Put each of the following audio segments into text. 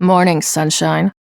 Morning, sunshine.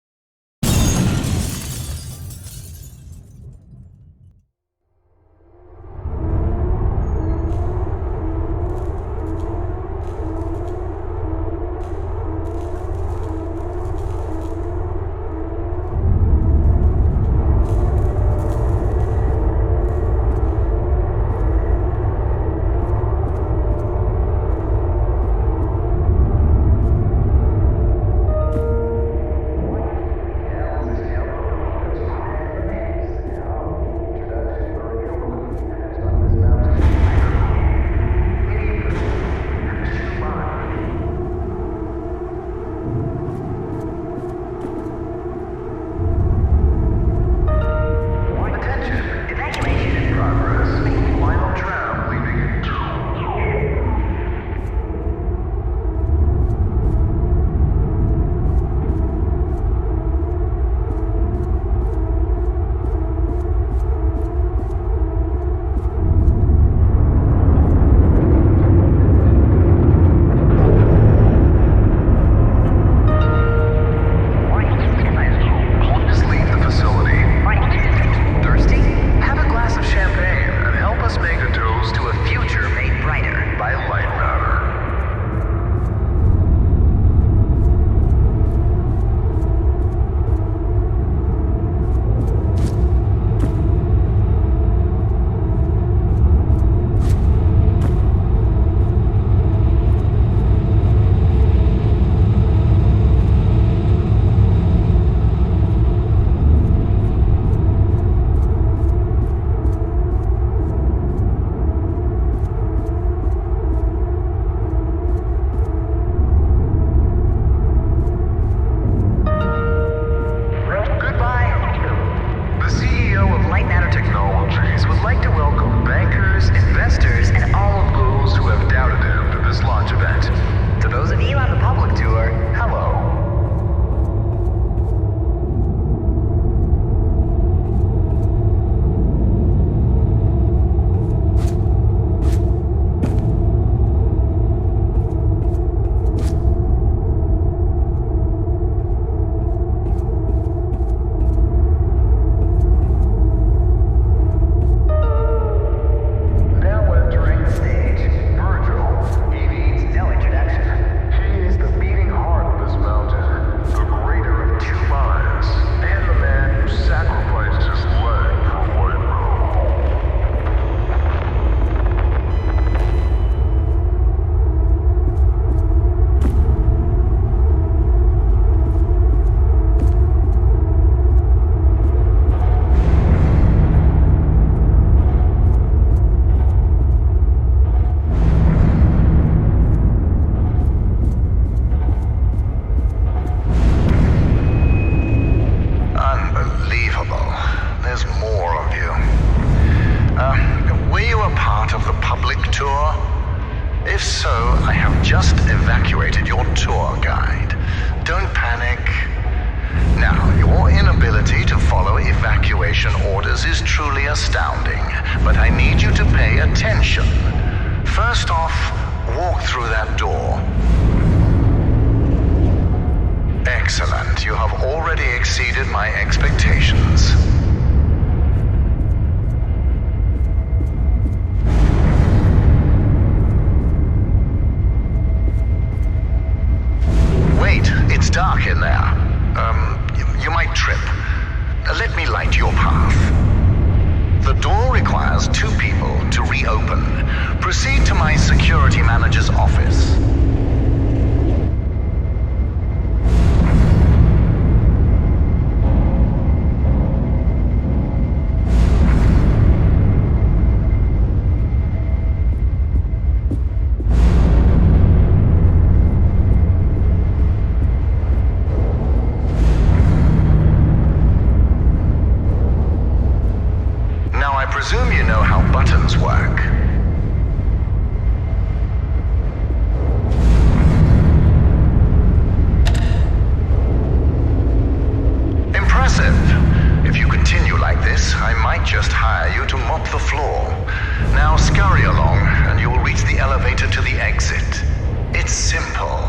It's simple.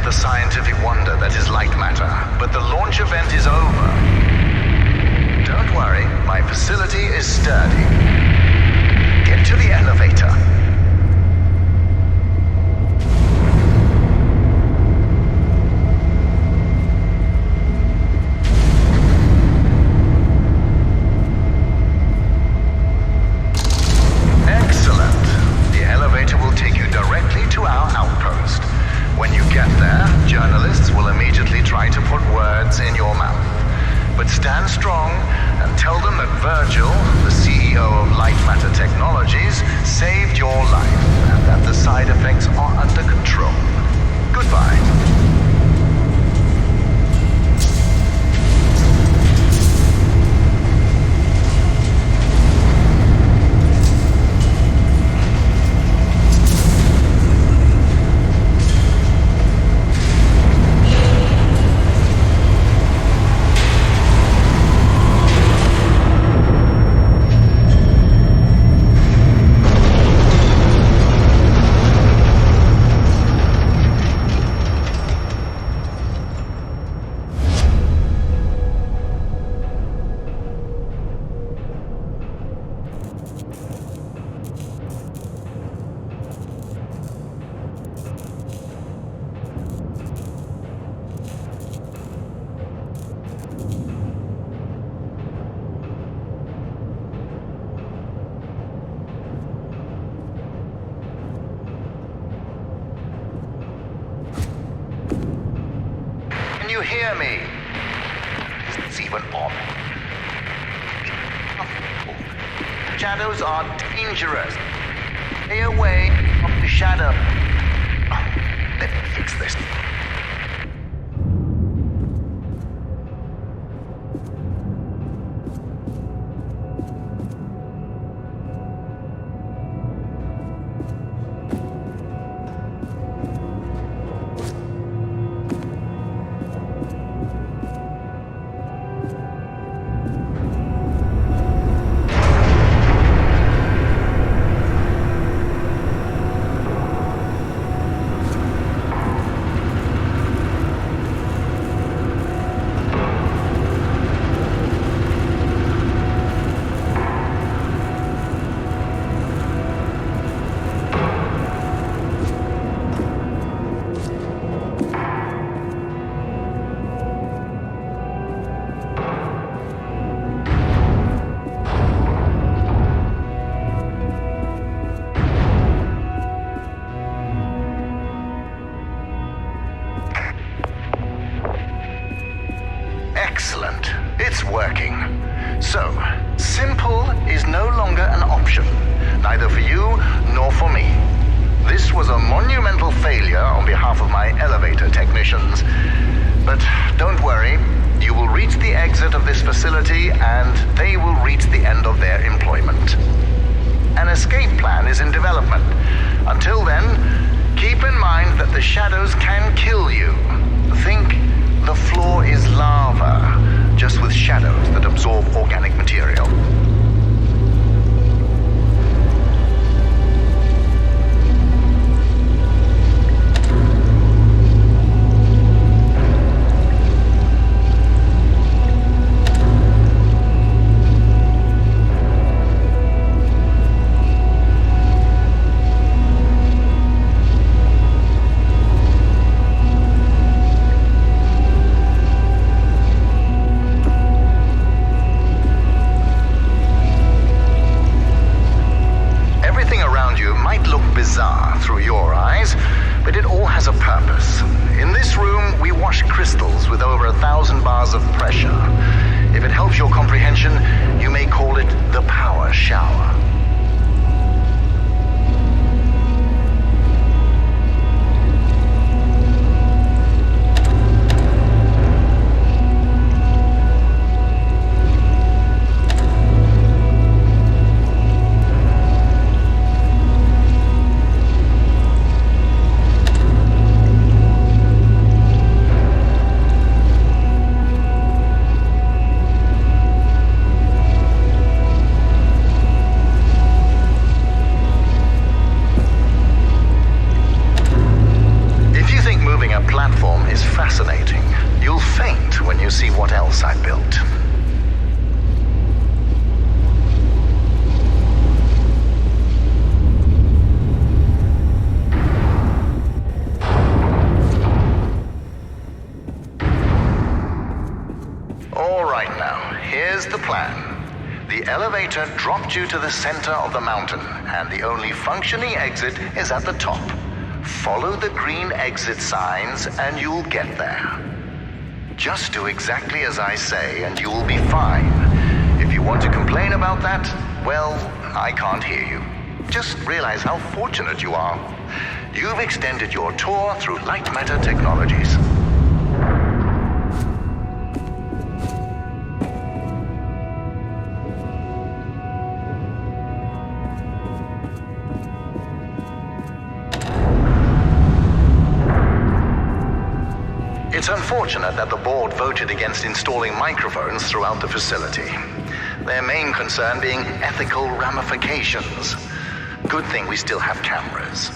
at the scientific wonder that is Lightmatter, but the launch event is over. Don't worry, my facility is sturdy. Get to the elevator. Excellent. The elevator will take you directly to our outpost. When you get there, journalists will immediately try to put words in your mouth. But stand strong and tell them that Virgil, the CEO of Lightmatter Technologies, saved your life and that the side effects are under control. Goodbye. You hear me? It's even on. Shadows are dangerous. Stay away from the shadow. Oh, let me fix this. Excellent. It's working. So, simple is no longer an option, neither for you nor for me. This was a monumental failure on behalf of my elevator technicians. But don't worry, you will reach the exit of this facility and they will reach the end of their employment. An escape plan is in development. Until then, keep in mind that the shadows can kill you. Think the floor is lava, just with shadows that absorb organic material. Bizarre through your eyes, but it all has a purpose. In this room, we wash crystals with over 1,000 bars of pressure. If it helps your comprehension, you may call it the power shower. Here's the plan. The elevator dropped you to the center of the mountain, and the only functioning exit is at the top. Follow the green exit signs, and you'll get there. Just do exactly as I say, and you'll be fine. If you want to complain about that, well, I can't hear you. Just realize how fortunate you are. You've extended your tour through Lightmatter technologies. It's unfortunate that the board voted against installing microphones throughout the facility. Their main concern being ethical ramifications. Good thing we still have cameras.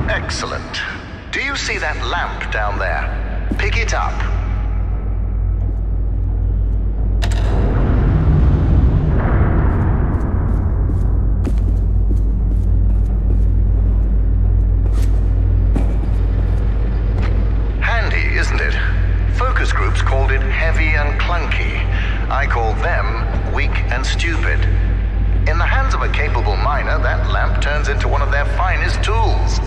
Excellent. Do you see that lamp down there? Pick it up. Handy, isn't it? Focus groups called it heavy and clunky. I call them weak and stupid. In the hands of a capable miner, that lamp turns into one of their finest tools.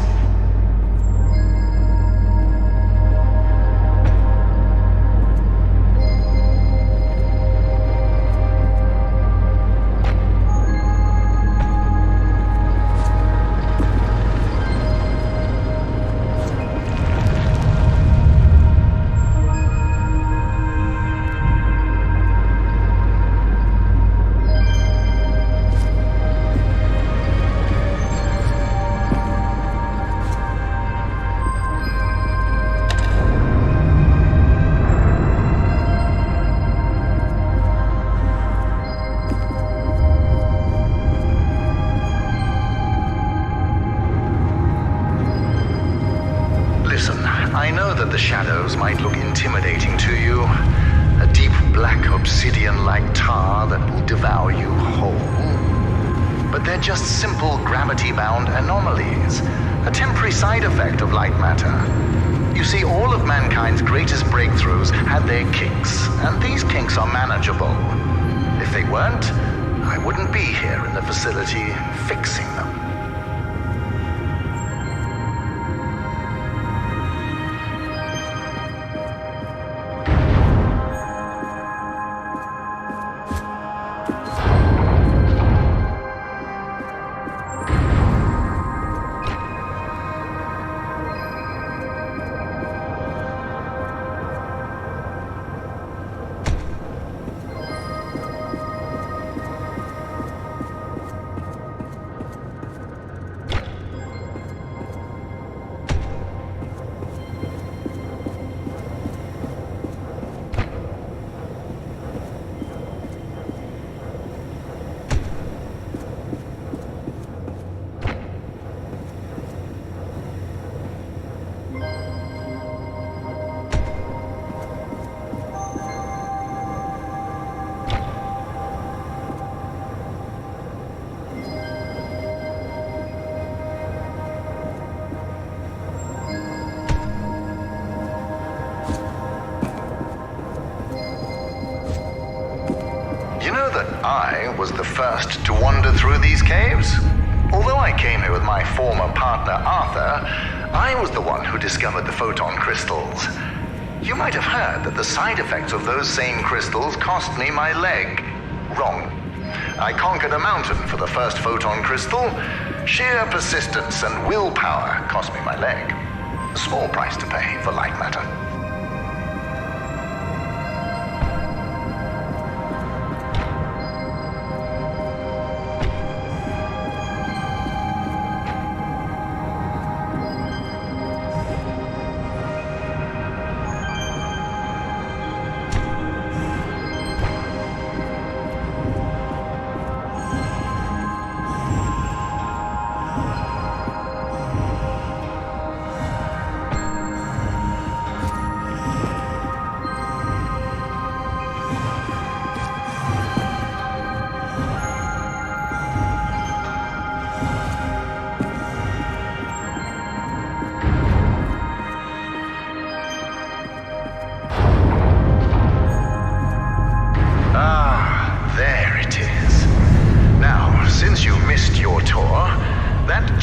I know that the shadows might look intimidating to you. A deep black obsidian-like tar that will devour you whole. But they're just simple gravity-bound anomalies, a temporary side effect of light matter. You see, all of mankind's greatest breakthroughs had their kinks, and these kinks are manageable. If they weren't, I wouldn't be here in the facility fixing them. I was the first to wander through these caves. Although I came here with my former partner, Arthur, I was the one who discovered the photon crystals. You might have heard that the side effects of those same crystals cost me my leg. Wrong. I conquered a mountain for the first photon crystal. Sheer persistence and willpower cost me my leg. A small price to pay for light matter.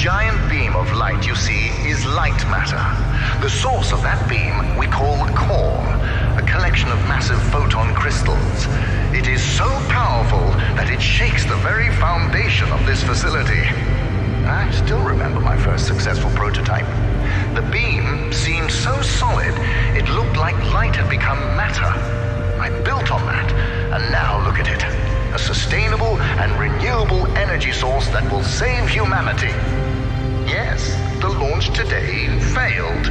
giant beam of light you see is light matter. The source of that beam we call the core, a collection of massive photon crystals. It is so powerful that it shakes the very foundation of this facility. I still remember my first successful prototype. The beam seemed so solid, it looked like light had become matter. I built on that, and now look at it. A sustainable and renewable energy source that will save humanity. Yes, the launch today failed,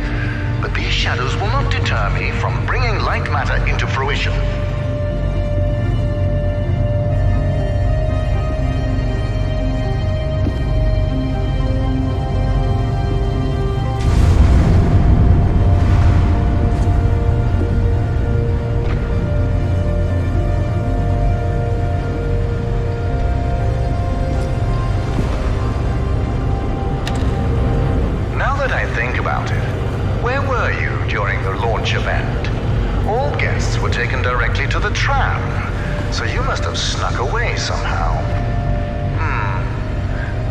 but these shadows will not deter me from bringing light matter into fruition. Event. All guests were taken directly to the tram, so you must have snuck away somehow.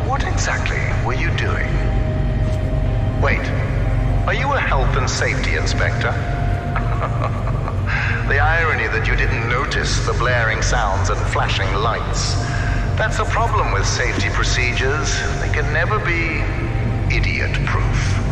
What exactly were you doing? Wait, are you a health and safety inspector? The irony that you didn't notice the blaring sounds and flashing lights. That's a problem with safety procedures. They can never be idiot-proof.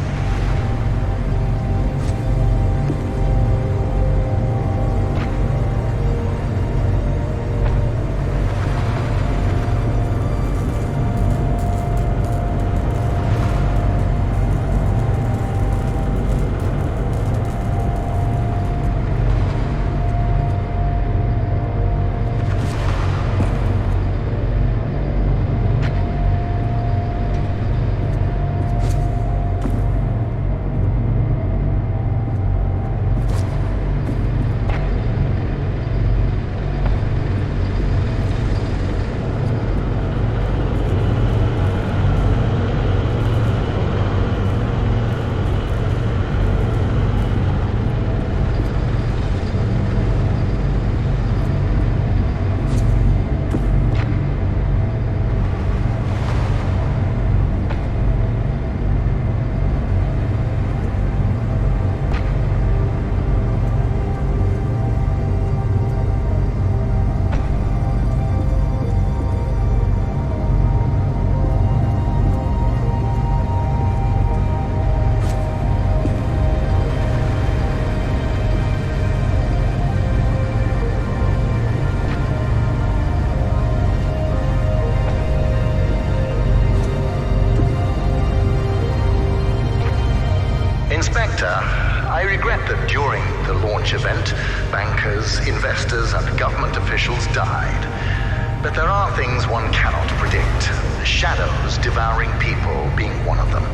I regret that during the launch event, bankers, investors, and government officials died. But there are things one cannot predict. The shadows devouring people being one of them.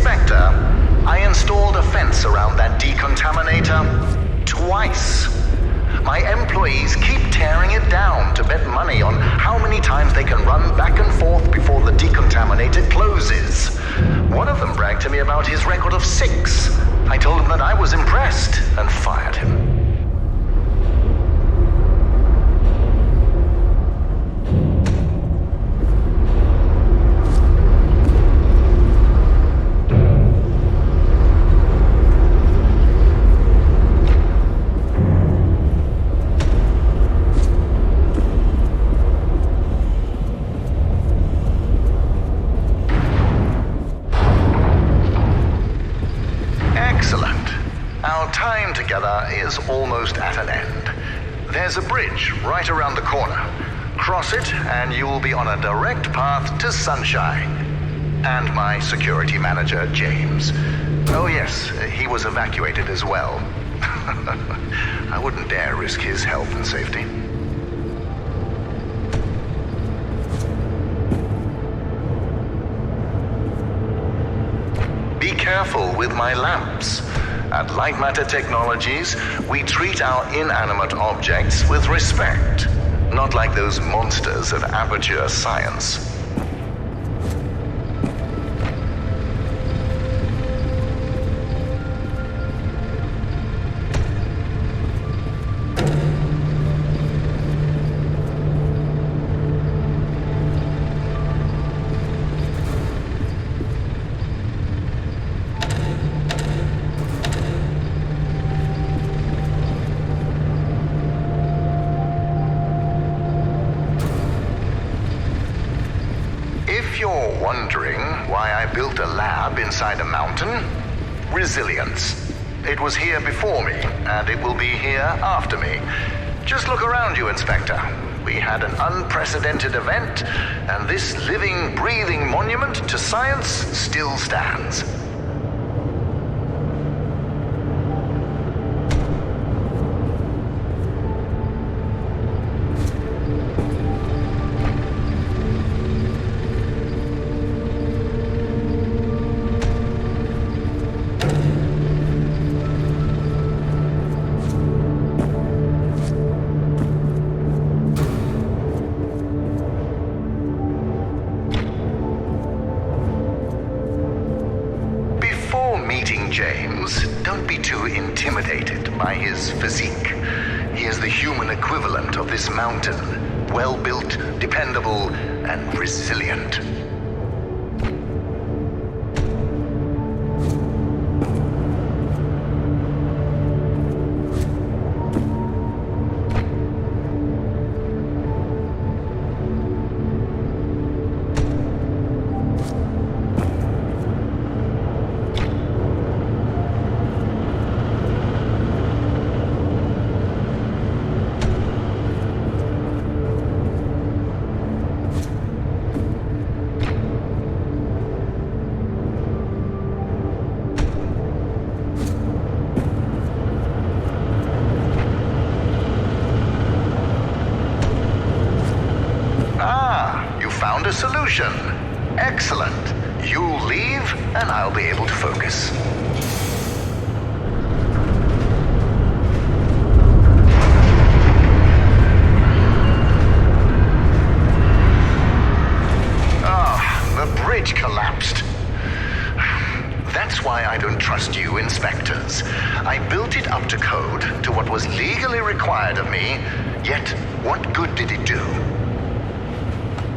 Inspector, I installed a fence around that decontaminator twice. My employees keep tearing it down to bet money on how many times they can run back and forth before the decontaminator closes. One of them bragged to me about his record of 6. I told him that I was impressed and fired him. Is almost at an end. There's a bridge right around the corner. Cross it and you will be on a direct path to sunshine. And my security manager, James. Oh yes, he was evacuated as well. I wouldn't dare risk his health and safety. Be careful with my lamps. At Lightmatter Technologies, we treat our inanimate objects with respect, not like those monsters at Aperture Science. Wondering why I built a lab inside a mountain? Resilience. It was here before me, and it will be here after me. Just look around you, Inspector. We had an unprecedented event, and this living, breathing monument to science still stands. James, don't be too intimidated by his physique. He is the human equivalent of this mountain. Well-built, dependable, and resilient. Found a solution. Excellent. You'll leave, and I'll be able to focus. The bridge collapsed. That's why I don't trust you, inspectors. I built it up to code, to what was legally required of me, yet what good did it do?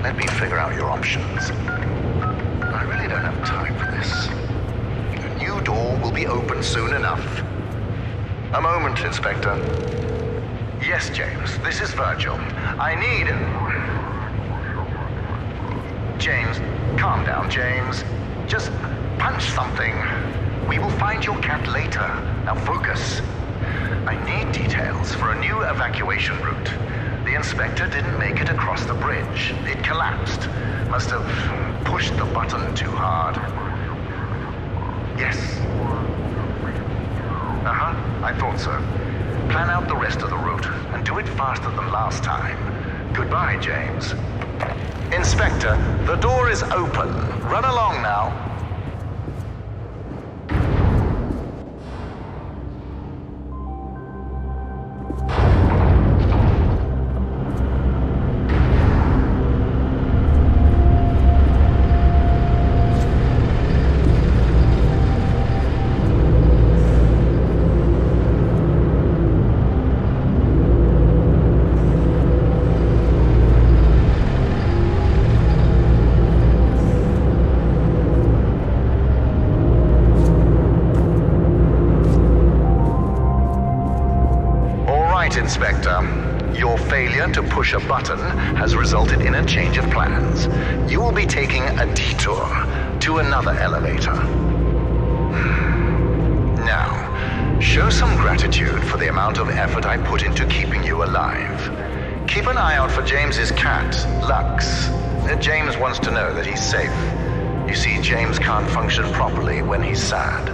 Let me figure out your options. I really don't have time for this. A new door will be open soon enough. A moment, Inspector. Yes, James, this is Virgil. I need... James, calm down, James. Just punch something. We will find your cat later. Now focus. I need details for a new evacuation route. The inspector didn't make it across the bridge. It collapsed. Must have pushed the button too hard. Yes. I thought so. Plan out the rest of the route and do it faster than last time. Goodbye, James. Inspector, the door is open. Run along now. right, Inspector. Your failure to push a button has resulted in a change of plans. You will be taking a detour to another elevator. Now, show some gratitude for the amount of effort I put into keeping you alive. Keep an eye out for James's cat, Lux. James wants to know that he's safe. You see, James can't function properly when he's sad.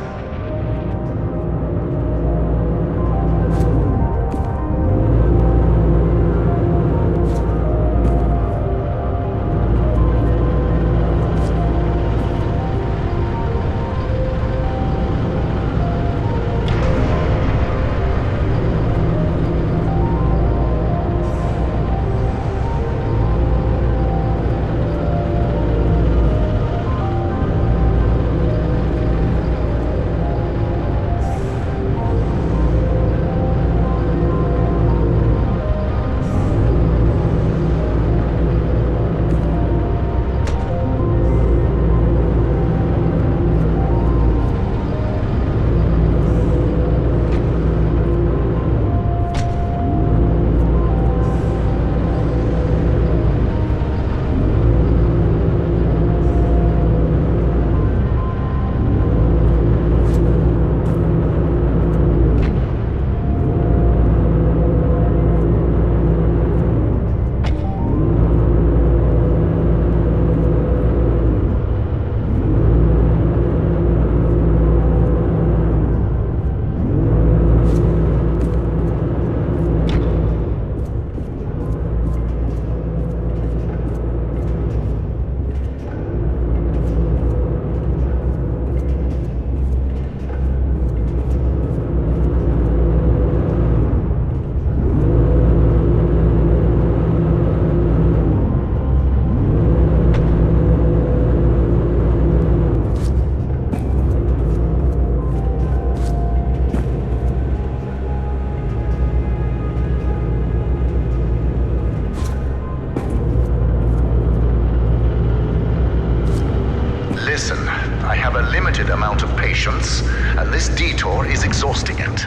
And this detour is exhausting it.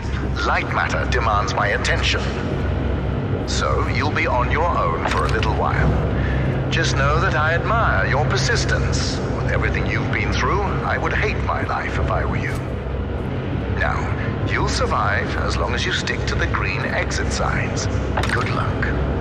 Lightmatter demands my attention. So you'll be on your own for a little while. Just know that I admire your persistence. With everything you've been through, I would hate my life if I were you. Now, you'll survive as long as you stick to the green exit signs. Good luck.